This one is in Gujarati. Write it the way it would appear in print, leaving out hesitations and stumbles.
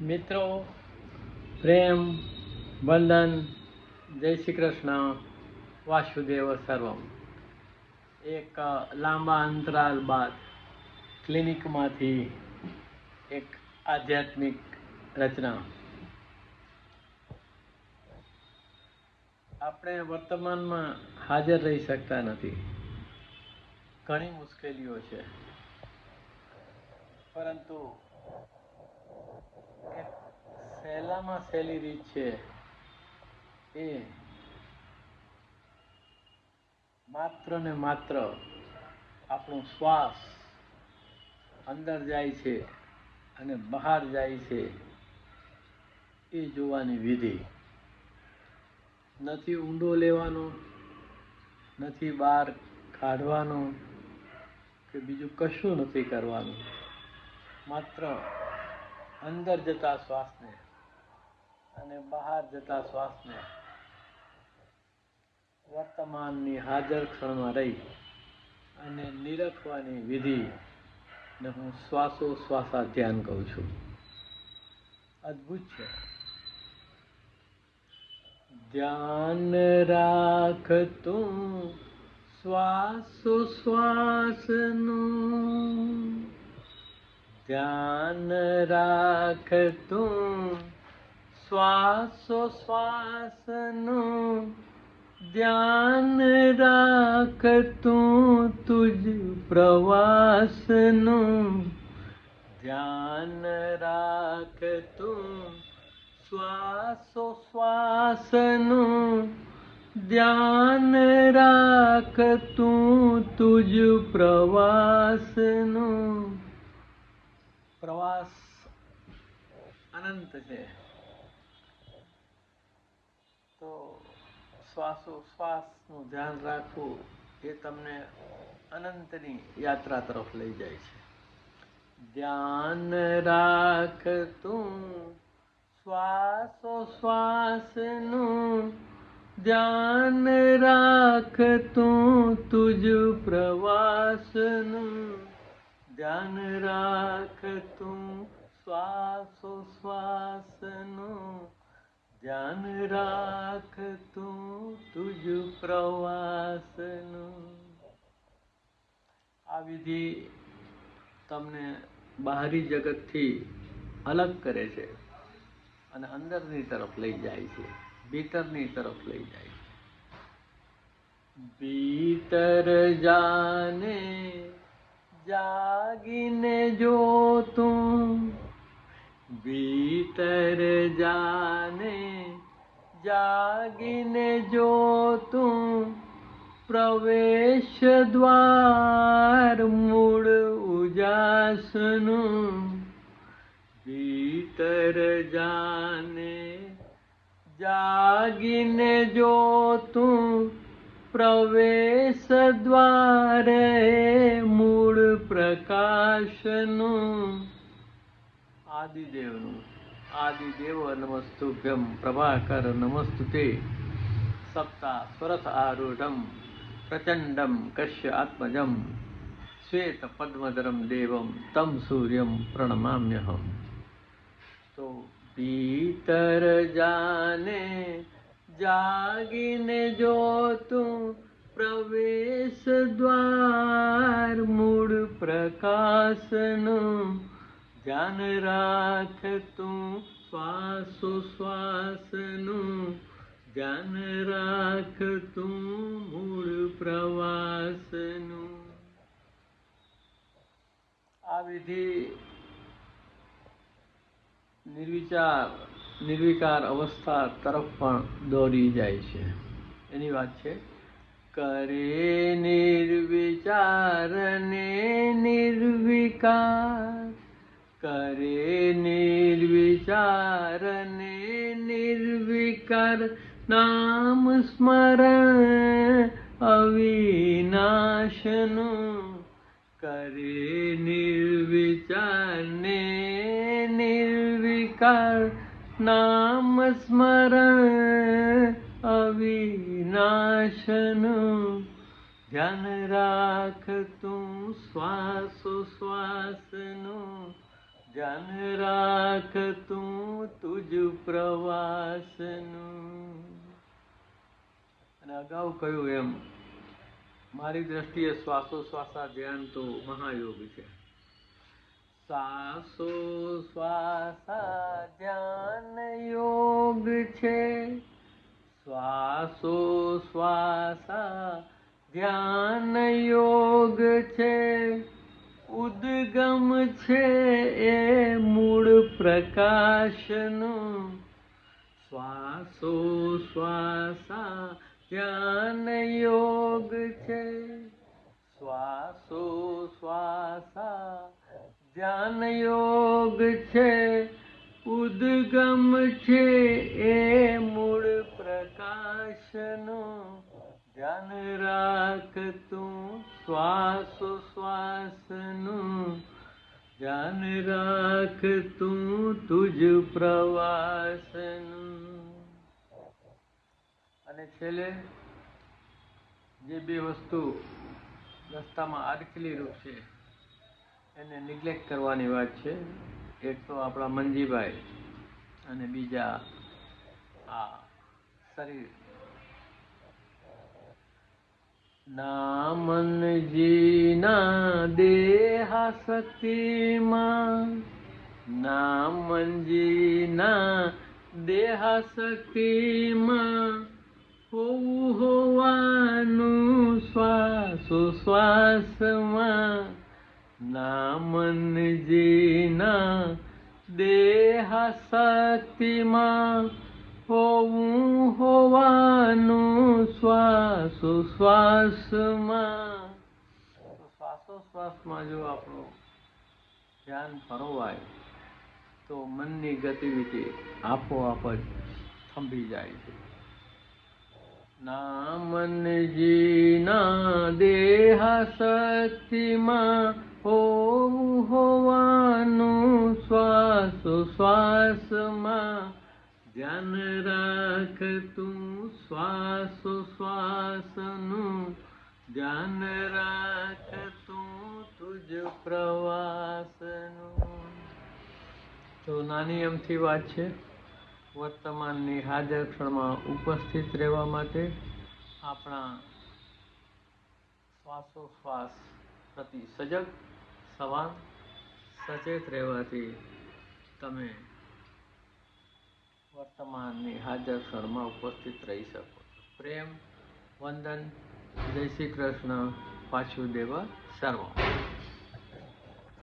મિત્રો, પ્રેમ, વંદન, જય શ્રી કૃષ્ણ, વાસુદેવ સર્વમ. એક લાંબા અંતરાલ બાદ ક્લિનિકમાંથી એક આધ્યાત્મિક રચના. આપણે વર્તમાનમાં હાજર રહી શકતા નથી. ઘણી મુશ્કેલીઓ છે, પરંતુ એક સહેલામાં સહેલી રીત છે એ માત્ર ને માત્ર આપણો શ્વાસ અંદર જાય છે અને બહાર જાય છે એ જોવાની વિધિ. નથી ઊંડો લેવાનો, નથી બહાર કાઢવાનો કે બીજું કશું નથી કરવાનું. માત્ર અંદર જતા શ્વાસને અને બહાર જતા શ્વાસને વર્તમાનની હાજર ક્ષણમાં રહી અને નિરખવાની વિધિને હું શ્વાસોશ્વાસા ધ્યાન કહું છું. અદ્ભુત છે. ધ્યાન રાખ તું શ્વાસોશ્વાસનું, ધ્યાન રાખ તું શ્વાસોશ્વાસનું, ધ્યાન રાખ તું તુજ પ્રવાસનું, ધ્યાન રાખ તું શ્વાસોશ્વાસનું, ધ્યાન રાખ તું તુજ પ્રવાસનું. પ્રવાસ અનંત છે, તો શ્વાસોશ્વાસનું ધ્યાન રાખવું એ તમને અનંતની યાત્રા તરફ લઈ જાય છે. ધ્યાન રાખ તું શ્વાસોશ્વાસનું, ધ્યાન રાખ તું તુજ પ્રવાસનું, ધ્યાન રાખ તું શ્વાસોશ્વાસનું, ધ્યાન રાખ તું તુજ પ્રવાસનું. આ વિધિ તમને બહારી જગતથી અલગ કરે છે અને અંદરની તરફ લઈ જાય છે, ભીતરની તરફ લઈ જાય છે. ભીતર જાને જાગીને જો તું, ભીતર જાને જાગીને જો તું, પ્રવેશ દ્વાર મૂળ ઉજાસનું, ભીતર જાને જાગીને જો તું, પ્રવેશ દ્વારે મૂળ પ્રકાશનું. આદિદેવનું. આદિદેવ નમસ્તુભ્યમ પ્રભાકર નમસ્તુતે, સપ્તા સ્વરથ આરૂઢમ પ્રચંડમ કશ્ય આત્મજમ, શ્વેત પદ્મધરમ દેવમ તમ સૂર્યમ પ્રણમામ્યહમ. તો ભીતર જાને જાગીને જો તું, પ્રવેશ દ્વાર મૂળ પ્રકાશનું, ધ્યાન રાખ તું શ્વાસોશ્વાસનું, ધ્યાન રાખ તું મૂળ પ્રવાસનું. આ વિધિ નિર્વિકાર અવસ્થા તરફ પણ દોરી જાય છે. એની વાત છે. કરે નિર્વિચાર ને નિર્વિકાર, કરે નિર્વિચાર ને નિર્વિકાર, નામ સ્મરણ અવિનાશનું, કરે નિર્વિચાર ને નિર્વિકાર, નામ સ્મરણ અવિનાશનું, ધ્યાન રાખ તું શ્વાસોશ્વાસનું, ધ્યાન રાખ તું તુજ પ્રવાસનું. અને અગાઉ કહ્યું એમ મારી દ્રષ્ટિએ શ્વાસોશ્વાસા ધ્યાન તો મહાયોગ છે. શ્વાસોશ્વાસા ધ્યાન યોગ છે. શ્વાસોશ્વાસા ધ્યાન યોગ છે. ઉદ્ગમ છે એ મૂળ પ્રકાશનું. શ્વાસોશ્વાસા ધ્યાન યોગ છે. શ્વાસોશ્વાસા ધ્યાન યોગ છે. ઉદ્ગમ છે એ મૂળ પ્રકાશનું. ધ્યાન રાખ તું શ્વાસોશ્વાસનું. ધ્યાન રાખ તું તુજ પ્રવાસનું. અને છેલ્લે જે બે વસ્તુ રસ્તામાં આડખીલી રૂપ છે એને નિગ્લેક્ટ કરવાની વાત છે. એક તો આપણા મંજીભાઈ અને બીજા આ શરીર. ના મનજીના દેહાશક્તિમાં, ના મનજીના દેહાશક્તિમાં હોવું હોવાનું શ્વાસોશ્વાસમાં. ના મનજીના દેહાશક્તિમાં હોવું હોવાનું શ્વાસોશ્વાસમાં. શ્વાસોશ્વાસમાં જો આપણું ધ્યાન ફરવાય તો મનની ગતિવિધિ આપોઆપ જ થંભી જાય છે. ના મનજીના દેહાશક્તિમાં હોવું હોવાનું શ્વાસોશ્વાસમાં. ધ્યાન રાખ તું શ્વાસોશ્વાસનું. ધ્યાન રાખ તું તુજ પ્રવાસનું. તો નાની અમથી વાત છે. વર્તમાનની હાજર ક્ષણમાં ઉપસ્થિત રહેવા માટે આપણા શ્વાસોશ્વાસ પ્રતિ સજગ, સભાન, સચેત રહેવાથી તમે વર્તમાનની હાજર ક્ષણમાં ઉપસ્થિત રહી શકો. પ્રેમ, વંદન, જય શ્રી કૃષ્ણ, વાસુદેવ સર્વમ.